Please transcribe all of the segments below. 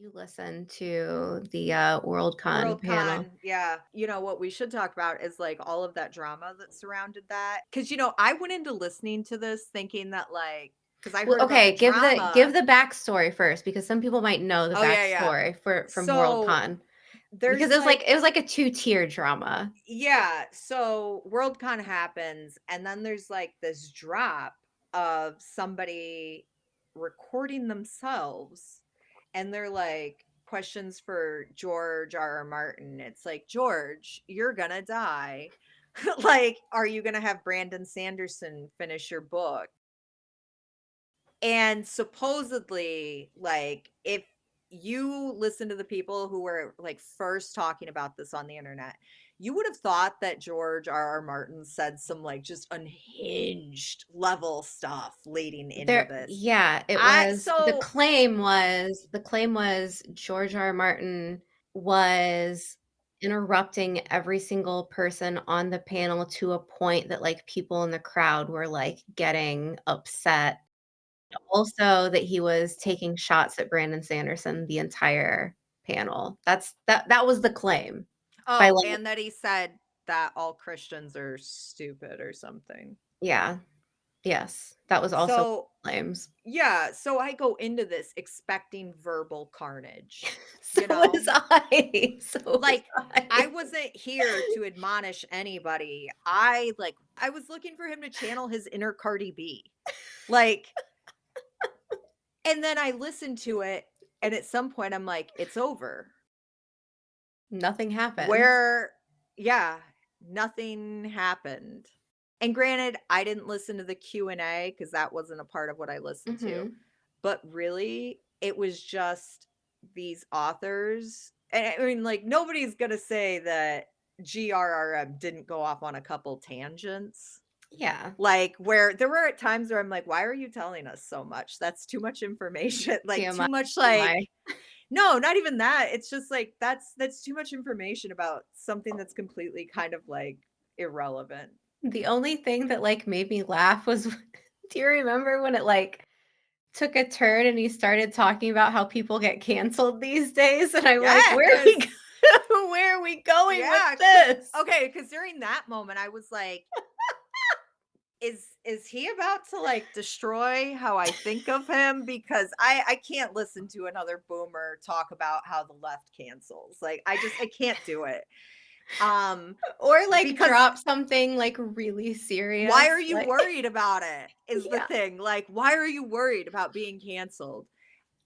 You listen to the Worldcon panel. Worldcon, yeah. What we should talk about is, like, all of that drama that surrounded that. Because I went into listening to this thinking that, like, because I Well, heard about the okay, give drama. the backstory first because some people might know the Oh, yeah, yeah. backstory for from So, Worldcon because there's, it like was like a two-tier drama. yeah, so Worldcon happens, and then there's, like, this drop of somebody recording themselves, and they're like, questions for George R.R. Martin. It's like, "George, you're gonna die. Like, are you gonna have Brandon Sanderson finish your book?" And supposedly, like, if you listen to the people who were, like, first talking about this on the internet, you would have thought that George R.R. Martin said some, like, just unhinged level stuff leading into There this. yeah, it I was so the claim was George R. R. Martin was interrupting every single person on the panel to a point that, like, people in the crowd were, like, getting upset. Also that he was taking shots at Brandon Sanderson the entire panel. That was the claim by, Oh, like and that he said that all Christians are stupid or something. yeah, yes, that was also So, claims. yeah, so I go into this expecting verbal carnage, So you was know? I, so was Like, I I. wasn't here to admonish anybody. I was looking for him to channel his inner Cardi B. Like, and then I listened to it, and at some point I'm like, it's over. Nothing happened. Where yeah, nothing happened. And granted, I didn't listen to the Q&A because that wasn't a part of what I listened to. Mhm. But really, it was just these authors. And I mean, like, nobody's gonna say that GRRM didn't go off on a couple tangents. Yeah. Like, where there were times where I'm like, why are you telling us so much? That's too much information. Like, TMI, too much, like, TMI. no, not even that. It's just like that's too much information about something that's completely kind of like irrelevant. The only thing that, like, made me laugh was do you remember when it, like, took a turn and he started talking about how people get canceled these days? And I'm like, "Where are we Yes. where are we going with Yeah, cuz this?" okay, cuz during that moment I was like, is he about to like destroy how I think of him because I can't listen to another boomer talk about how the left cancels. Like I can't do it. Um Or, like, because drop something, like, really why serious, are you like worried about it? Is the yeah. thing. Like, why are you worried about being canceled?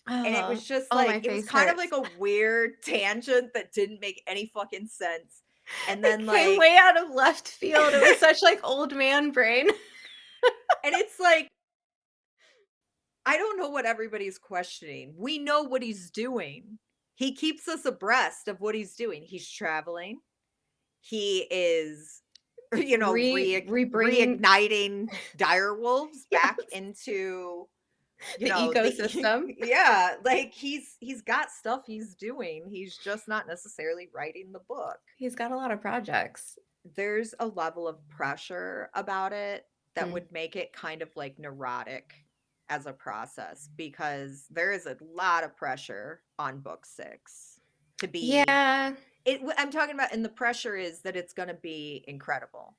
And it was Oh, just oh, like, my it was face kind of like hurts. a weird tangent that didn't make any fucking sense. And It then, came like, way out of left field, it was and such, like, old man brain. it's like, I don't know what everybody's questioning. We know what he's doing. He keeps us abreast of what he's doing. He's traveling. He is, Rebringing reigniting dire wolves back yes, into the the ecosystem. yeah, like he's got stuff he's doing. He's just not necessarily writing the book. He's got a lot of projects. There's a level of pressure about it that Mm. would make it kind of like neurotic as a process because there is a lot of pressure on book 6 to be Yeah. I'm talking about, and the pressure is that it's going to be incredible.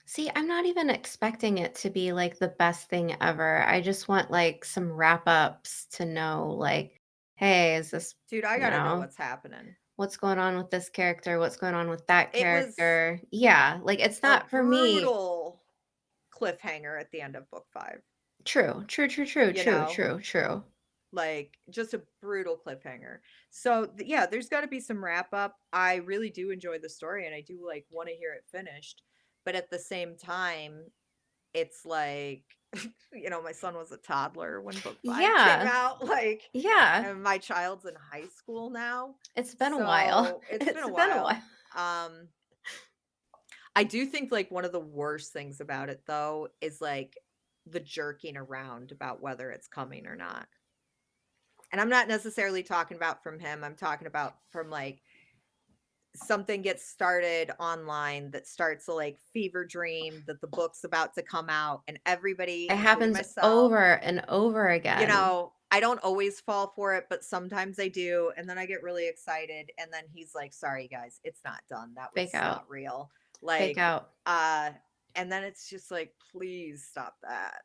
See, I'm not even expecting it to be, like, the best thing ever. I just want, like, some wrap-ups to know, like, "Hey, is this" Dude, I you got to know know? what's happening. What's going on with this character? What's going on with that It was character? Yeah, like, it's a not for me. brutal cliffhanger at the end of book 5, True, true, true, true, you true, know? true, true. Like, just a brutal cliffhanger. So, yeah, there's gotta be some wrap up. I really do enjoy the story, and I do, like, wanna hear it finished, but at the same time, it's like, my son was a toddler when book 5 came Yeah, out, like, yeah. and my child's in high school now, It's been a while. so it's been It's a been a while. while. Um, I do think, like, one of the worst things about it, though, is, like, the jerking around about whether it's coming or not. And I'm not necessarily talking about from him, I'm talking about from, like, something gets started online that starts a, like, fever dream that the book's about to come out, and everybody, It including happens myself, over and over you again. know, I don't always fall for it, but sometimes I do, and then I get really excited, and then he's like, "Sorry, guys, it's not done. That Fake was out. not real." Fake Like, out. uh, and then it's just like, "Please stop that."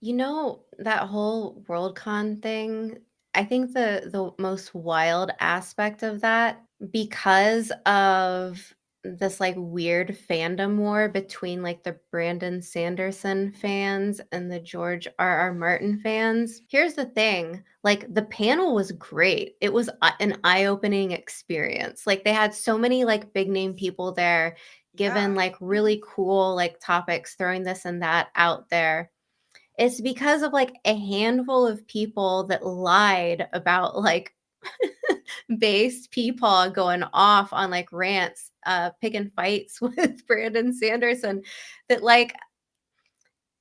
You know, that whole Worldcon thing, I think the most wild aspect of that, because of this, like, weird fandom war between, like, the Brandon Sanderson fans and the George R.R. Martin fans. Here's the thing, like, the panel was great. It was an eye-opening experience. Like, they had so many, like, big name people there, given, Yeah. like, really cool, like, topics, throwing this and that out there. It's because of, like, a handful of people that lied about, like, based peepaw going off on, like, rants, picking fights with Brandon Sanderson that, like,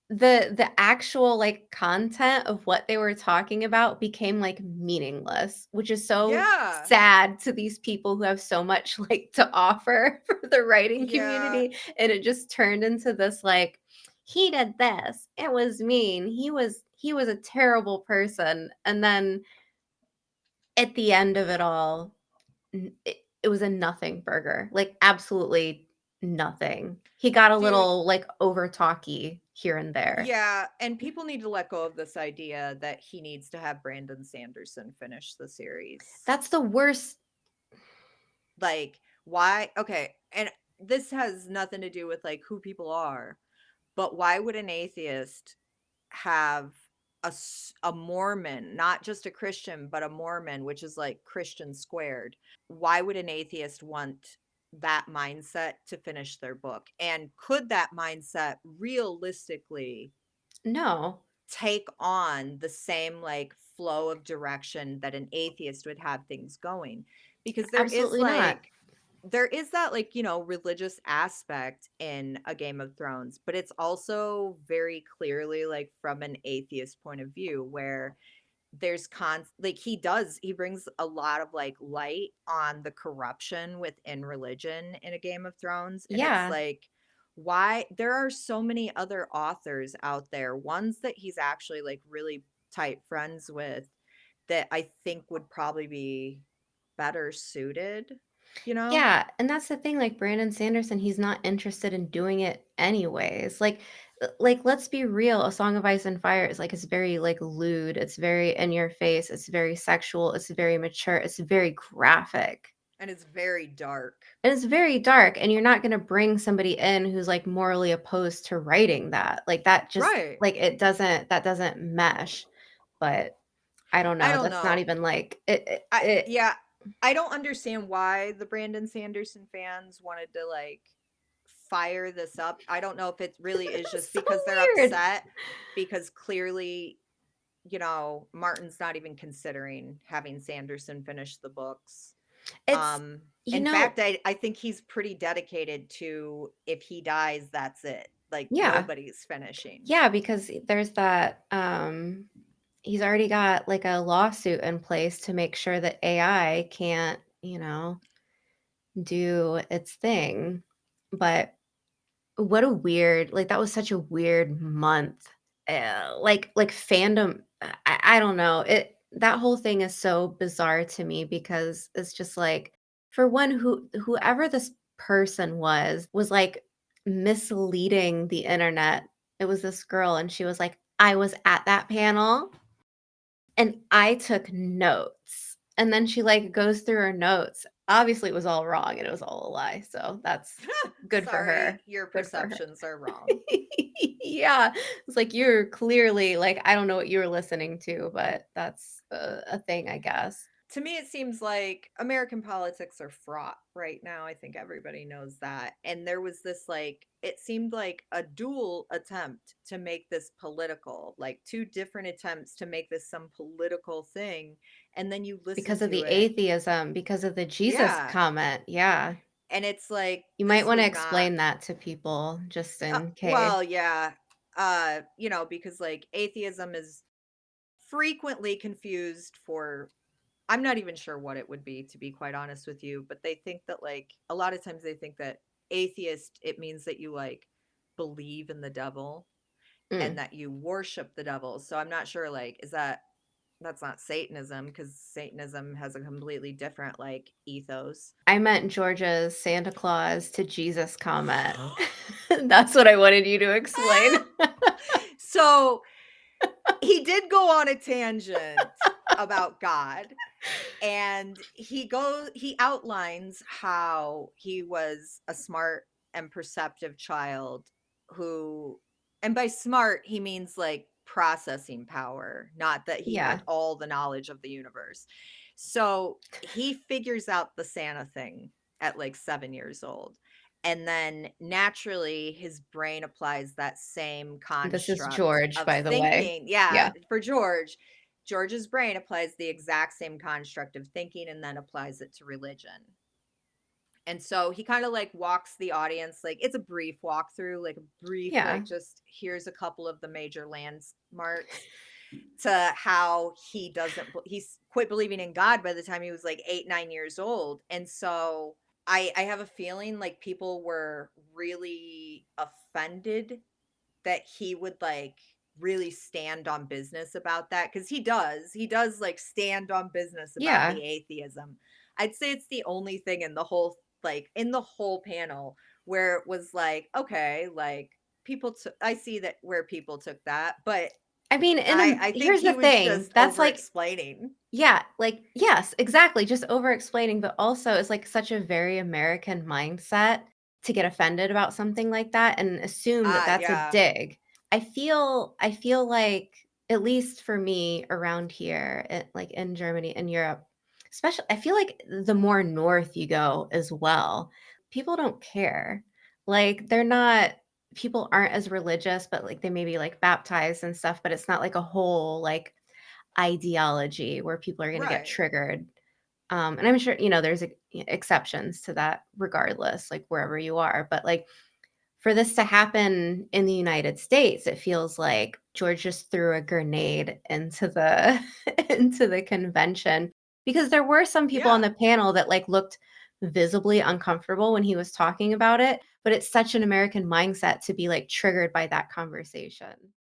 the actual, like, content of what they were talking about became, like, meaningless, which is so Yeah. sad to these people who have so much, like, to offer for the writing Yeah. community, and it just turned into this, like, "He did this. It was mean. He was a terrible person," and then at the end of it all, it was a nothing burger, like, absolutely nothing. He got a Dude, little, like, over talky here and there. yeah, and people need to let go of this idea that he needs to have Brandon Sanderson finish the series. That's the worst. Like, why? Okay, and this has nothing to do with like who people are, but why would an atheist have a Mormon, not just a Christian, but a Mormon, which is like Christian squared? Why would an atheist want that mindset to finish their book? And could that mindset realistically No, take on the same like flow of direction that an atheist would have things going? Because absolutely not. there is that like, religious aspect in a Game of Thrones, but it's also very clearly like from an atheist point of view where there's like he brings a lot of like light on the corruption within religion in a Game of Thrones, and it's Yeah, like why there are so many other authors out there, ones that he's actually like really tight friends with, that I think would probably be better suited, you know? yeah, and that's the thing, like, Brandon Sanderson, he's not interested in doing it anyways, like, let's be real, A Song of Ice and Fire is, like, it's very, like, lewd, it's very in your face, it's very sexual, it's very mature, it's very graphic, And it's very dark. and it's very dark, and you're not gonna bring somebody in who's, like, morally opposed to writing that, like, that just Right. like, that doesn't mesh, but I don't I know, don't that's not know. even, like it Yeah, I don't understand why the Brandon Sanderson fans wanted to like fire this up. I don't know if it really is it's just so because they're weird. upset because clearly, Martin's not even considering having Sanderson finish the books. It's you In know fact, I think he's pretty dedicated to if he dies, that's it. Like yeah. nobody's finishing. Yeah, because there's that, he's already got, like, a lawsuit in place to make sure that AI can't, do its thing. But what a weird like, that was such a weird month. Like, fandom I don't know, that whole thing is so bizarre to me because it's just like, for one, whoever this person was, like, misleading the internet. It was this girl, and she was like, "I was at that panel, and I took notes." And then she, like, goes through her notes. Obviously, it was all wrong, and it was all a lie, so that's good for Sorry, her. your Good for her. perceptions are wrong. Yeah. It's like, you're clearly like, I don't know what you were listening to, but that's a thing, I guess. To me, it seems like American politics are fraught right now. I think everybody knows that. And there was this like, it seemed like a dual attempt to make this political, like two different attempts to make this some political thing. And then you listen Because of to the it. atheism, because of the Jesus Yeah. comment, yeah. And it's like, You might this wanna was not, explain that to people just in case. well, yeah. Because like atheism is frequently confused for, I'm not even sure what it would be, to be quite honest with you, but they think that like a lot of times they think that atheist, it means that you like believe in the devil and Mm. that you worship the devil. So I'm not sure, like, is that That's not Satanism because Satanism has a completely different like ethos. I meant Georgia's Santa Claus to Jesus comment. That's what I wanted you to explain. So he did go on a tangent about God, and he outlines how he was a smart and perceptive child who, and by smart he means like processing power, not that he Yeah, had all the knowledge of the universe. So he figures out the Santa thing at like 7 years old, and then naturally his brain applies that same this is construct George, of by the way. thinking. Yeah, Yeah, for George's brain applies the exact same construct of thinking and then applies it to religion. And so he kind of like walks the audience, like it's a brief walkthrough, like a brief, yeah. like just here's a couple of the major landmarks to how he's quit believing in God by the time he was like 8, 9 years old. And so I have a feeling like people were really offended that he would like really stand on business about that, because he does like stand on business about Yeah. the atheism. I'd say it's the only thing in the whole, like in the whole panel, where it was like, okay, like I see that where people took that, but I mean, I think here's he the was thing, just that's over like explaining. yeah, like yes, exactly, just over explaining, but also it's like such a very American mindset to get offended about something like that and assume that Ah, that's a yeah. dig. I feel like, at least for me around here, like in Germany, in Europe, especially, I feel like the more north you go as well, people don't care. Like, they're not people aren't as religious, but, like, they may be, like, baptized and stuff, but it's not like a whole, like, ideology where people are gonna get Right. triggered. And I'm sure, there's exceptions to that regardless, like, wherever you are, but, like, for this to happen in the United States, it feels like George just threw a grenade into the into the convention, because there were some people on Yeah. the panel that, like, looked visibly uncomfortable when he was talking about it, but it's such an American mindset to be, like, triggered by that conversation.